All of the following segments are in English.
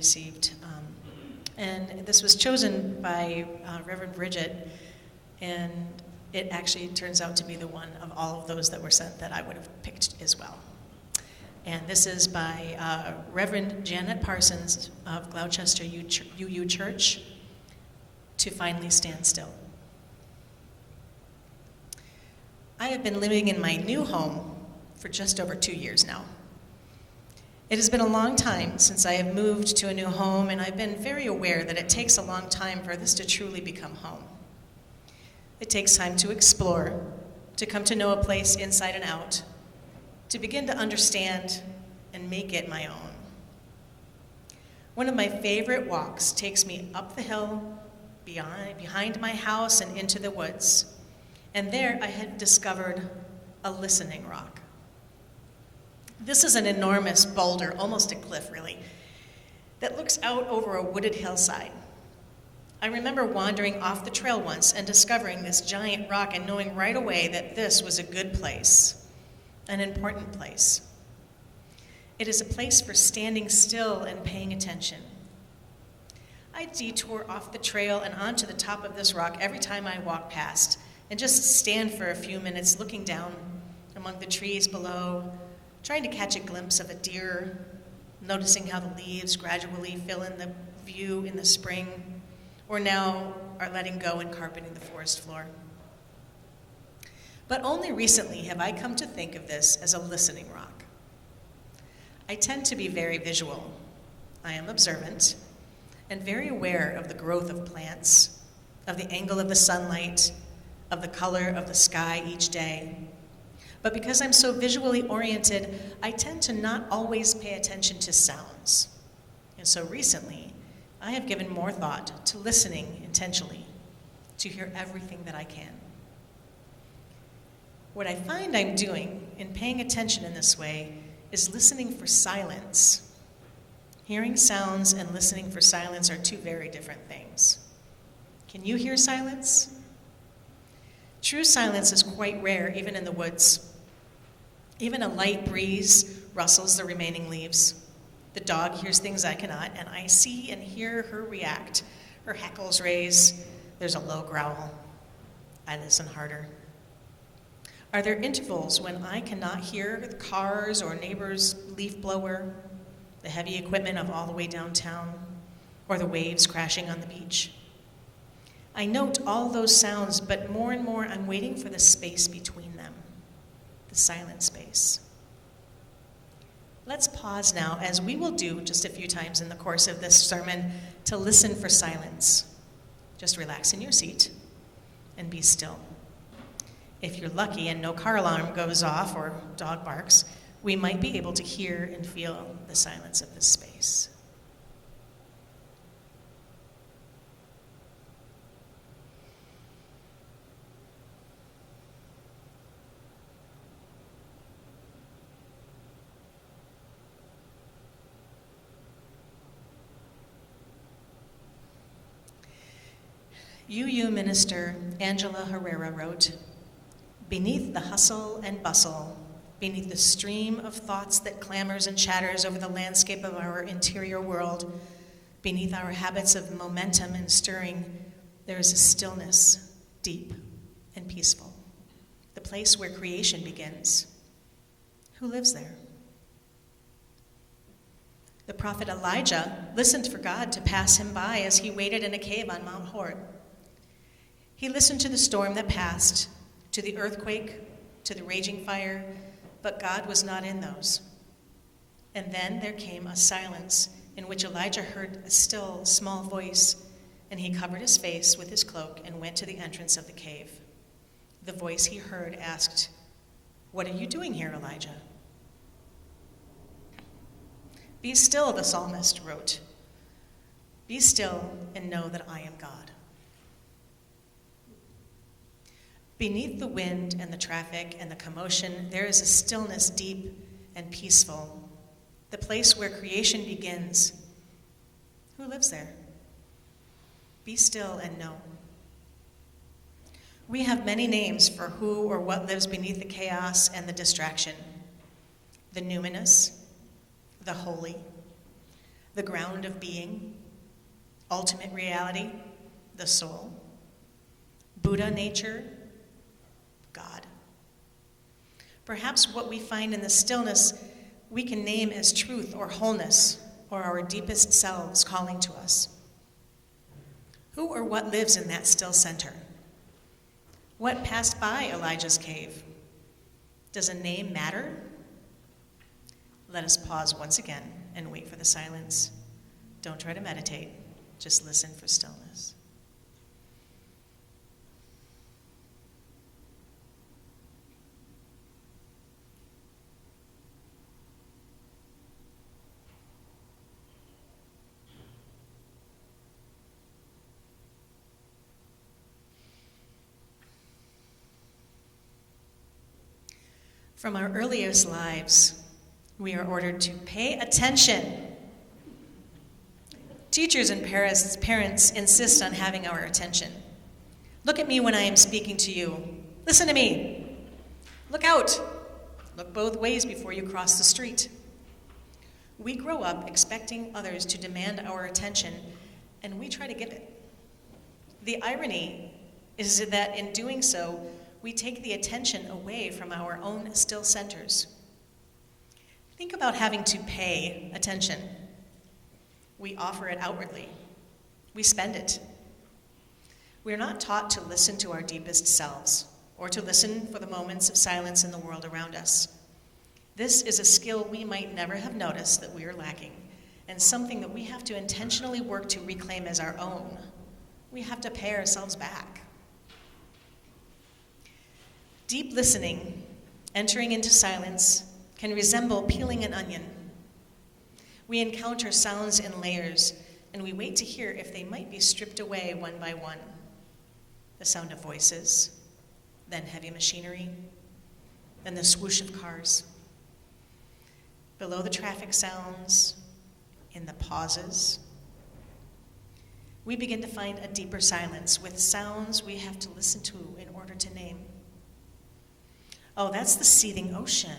received. And this was chosen by Reverend Bridget, and it actually turns out to be the one of all of those that were sent that I would have picked as well. And this is by Reverend Janet Parsons of Gloucester UU Church, "To Finally Stand Still." I have been living in my new home for just over 2 years now. It has been a long time since I have moved to a new home, and I've been very aware that it takes a long time for this to truly become home. It takes time to explore, to come to know a place inside and out, to begin to understand and make it my own. One of my favorite walks takes me up the hill, behind my house and into the woods, and there I had discovered a listening rock. This is an enormous boulder, almost a cliff really, that looks out over a wooded hillside. I remember wandering off the trail once and discovering this giant rock and knowing right away that this was a good place, an important place. It is a place for standing still and paying attention. I detour off the trail and onto the top of this rock every time I walk past and just stand for a few minutes looking down among the trees below, trying to catch a glimpse of a deer, noticing how the leaves gradually fill in the view in the spring, or now are letting go and carpeting the forest floor. But only recently have I come to think of this as a listening rock. I tend to be very visual. I am observant and very aware of the growth of plants, of the angle of the sunlight, of the color of the sky each day. But because I'm so visually oriented, I tend to not always pay attention to sounds. And so recently, I have given more thought to listening intentionally, to hear everything that I can. What I find I'm doing in paying attention in this way is listening for silence. Hearing sounds and listening for silence are two very different things. Can you hear silence? True silence is quite rare, even in the woods. Even a light breeze rustles the remaining leaves. The dog hears things I cannot, and I see and hear her react. Her hackles raise. There's a low growl. I listen harder. Are there intervals when I cannot hear the cars or neighbor's leaf blower, the heavy equipment of all the way downtown, or the waves crashing on the beach? I note all those sounds, but more and more I'm waiting for the space between them, the silent space. Let's pause now, as we will do just a few times in the course of this sermon, to listen for silence. Just relax in your seat and be still. If you're lucky and no car alarm goes off or dog barks, we might be able to hear and feel the silence of this space. UU minister Angela Herrera wrote, "Beneath the hustle and bustle, beneath the stream of thoughts that clamors and chatters over the landscape of our interior world, beneath our habits of momentum and stirring, there is a stillness, deep and peaceful, the place where creation begins. Who lives there?" The prophet Elijah listened for God to pass him by as he waited in a cave on Mount Hor. He listened to the storm that passed, to the earthquake, to the raging fire, but God was not in those. And then there came a silence in which Elijah heard a still, small voice, and he covered his face with his cloak and went to the entrance of the cave. The voice he heard asked, "What are you doing here, Elijah?" "Be still," the psalmist wrote. "Be still and know that I am God." Beneath the wind and the traffic and the commotion, there is a stillness deep and peaceful, the place where creation begins. Who lives there? Be still and know. We have many names for who or what lives beneath the chaos and the distraction. The numinous, the holy, the ground of being, ultimate reality, the soul, Buddha nature, God. Perhaps what we find in the stillness we can name as truth or wholeness or our deepest selves calling to us. Who or what lives in that still center? What passed by Elijah's cave? Does a name matter? Let us pause once again and wait for the silence. Don't try to meditate, just listen for stillness. From our earliest lives, we are ordered to pay attention. Teachers and parents insist on having our attention. Look at me when I am speaking to you. Listen to me. Look out. Look both ways before you cross the street. We grow up expecting others to demand our attention, and we try to give it. The irony is that in doing so, we take the attention away from our own still centers. Think about having to pay attention. We offer it outwardly. We spend it. We're not taught to listen to our deepest selves or to listen for the moments of silence in the world around us. This is a skill we might never have noticed that we are lacking, and something that we have to intentionally work to reclaim as our own. We have to pay ourselves back. Deep listening, entering into silence, can resemble peeling an onion. We encounter sounds in layers, and we wait to hear if they might be stripped away one by one. The sound of voices, then heavy machinery, then the swoosh of cars. Below the traffic sounds, in the pauses, we begin to find a deeper silence with sounds we have to listen to in order to name. Oh, that's the seething ocean.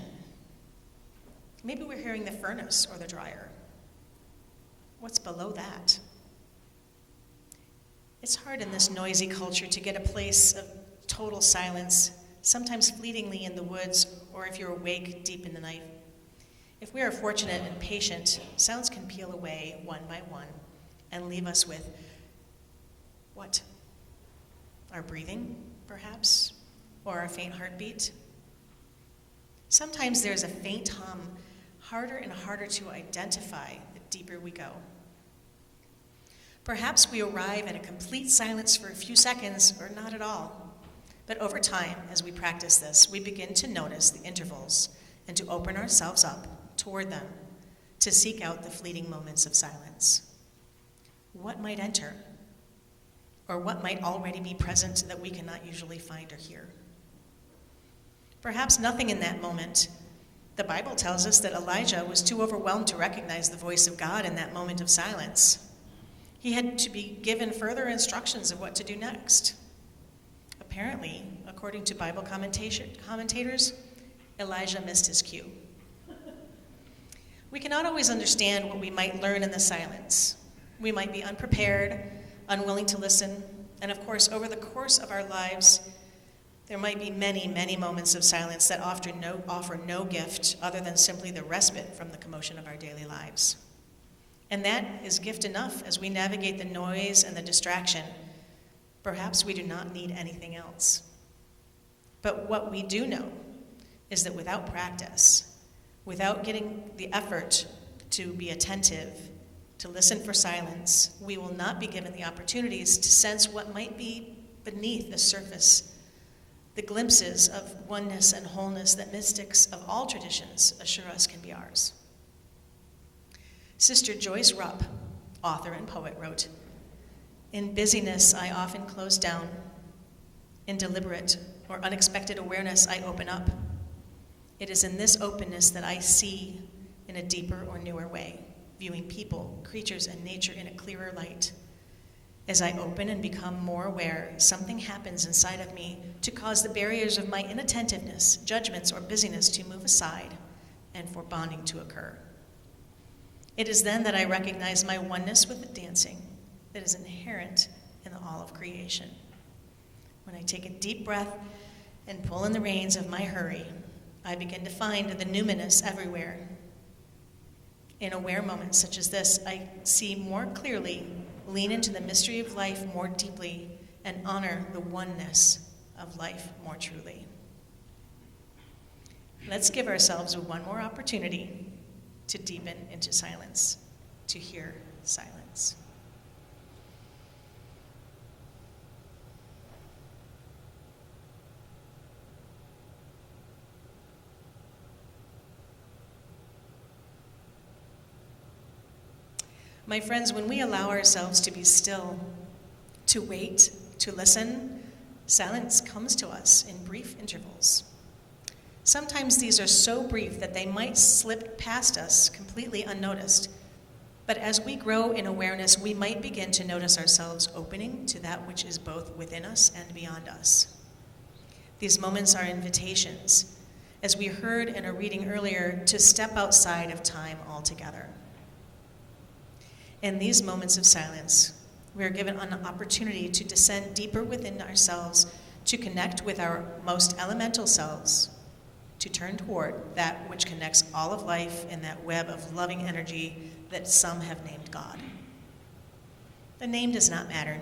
Maybe we're hearing the furnace or the dryer. What's below that? It's hard in this noisy culture to get a place of total silence, sometimes fleetingly in the woods, or if you're awake, deep in the night. If we are fortunate and patient, sounds can peel away one by one and leave us with what? Our breathing, perhaps, or a faint heartbeat? Sometimes there's a faint hum, harder and harder to identify the deeper we go. Perhaps we arrive at a complete silence for a few seconds or not at all. But over time, as we practice this, we begin to notice the intervals and to open ourselves up toward them to seek out the fleeting moments of silence. What might enter? Or what might already be present that we cannot usually find or hear? Perhaps nothing in that moment. The Bible tells us that Elijah was too overwhelmed to recognize the voice of God in that moment of silence. He had to be given further instructions of what to do next. Apparently, according to Bible commentators, Elijah missed his cue. We cannot always understand what we might learn in the silence. We might be unprepared, unwilling to listen, and of course, over the course of our lives, there might be many, many moments of silence that offer no gift other than simply the respite from the commotion of our daily lives. And that is gift enough as we navigate the noise and the distraction. Perhaps we do not need anything else. But what we do know is that without practice, without getting the effort to be attentive, to listen for silence, we will not be given the opportunities to sense what might be beneath the surface, the glimpses of oneness and wholeness that mystics of all traditions assure us can be ours. Sister Joyce Rupp, author and poet, wrote, "In busyness, I often close down. In deliberate or unexpected awareness, I open up. It is in this openness that I see in a deeper or newer way, viewing people, creatures, and nature in a clearer light. As I open and become more aware, something happens inside of me to cause the barriers of my inattentiveness, judgments, or busyness to move aside and for bonding to occur. It is then that I recognize my oneness with the dancing that is inherent in the all of creation. When I take a deep breath and pull in the reins of my hurry, I begin to find the numinous everywhere. In aware moments such as this, I see more clearly, lean into the mystery of life more deeply, and honor the oneness of life more truly. Let's give ourselves one more opportunity to deepen into silence, to hear silence. My friends, when we allow ourselves to be still, to wait, to listen, silence comes to us in brief intervals. Sometimes these are so brief that they might slip past us completely unnoticed. But as we grow in awareness, we might begin to notice ourselves opening to that which is both within us and beyond us. These moments are invitations, as we heard in a reading earlier, to step outside of time altogether. In these moments of silence, we are given an opportunity to descend deeper within ourselves, to connect with our most elemental selves, to turn toward that which connects all of life in that web of loving energy that some have named God. The name does not matter.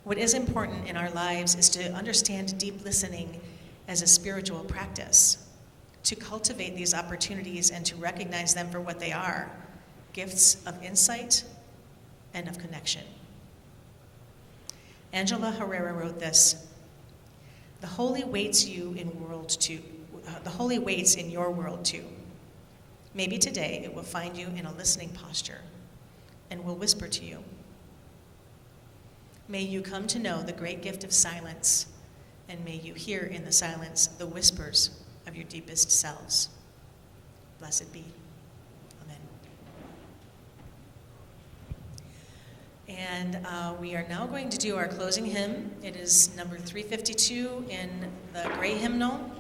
What is important in our lives is to understand deep listening as a spiritual practice, to cultivate these opportunities and to recognize them for what they are, gifts of insight and of connection. Angela Herrera wrote this: "The holy waits you in world two. The holy waits in your world too. Maybe today it will find you in a listening posture and will whisper to you. May you come to know the great gift of silence, and may you hear in the silence the whispers of your deepest selves. Blessed be. Amen." And we are now going to do our closing hymn. It is number 352 in the gray hymnal.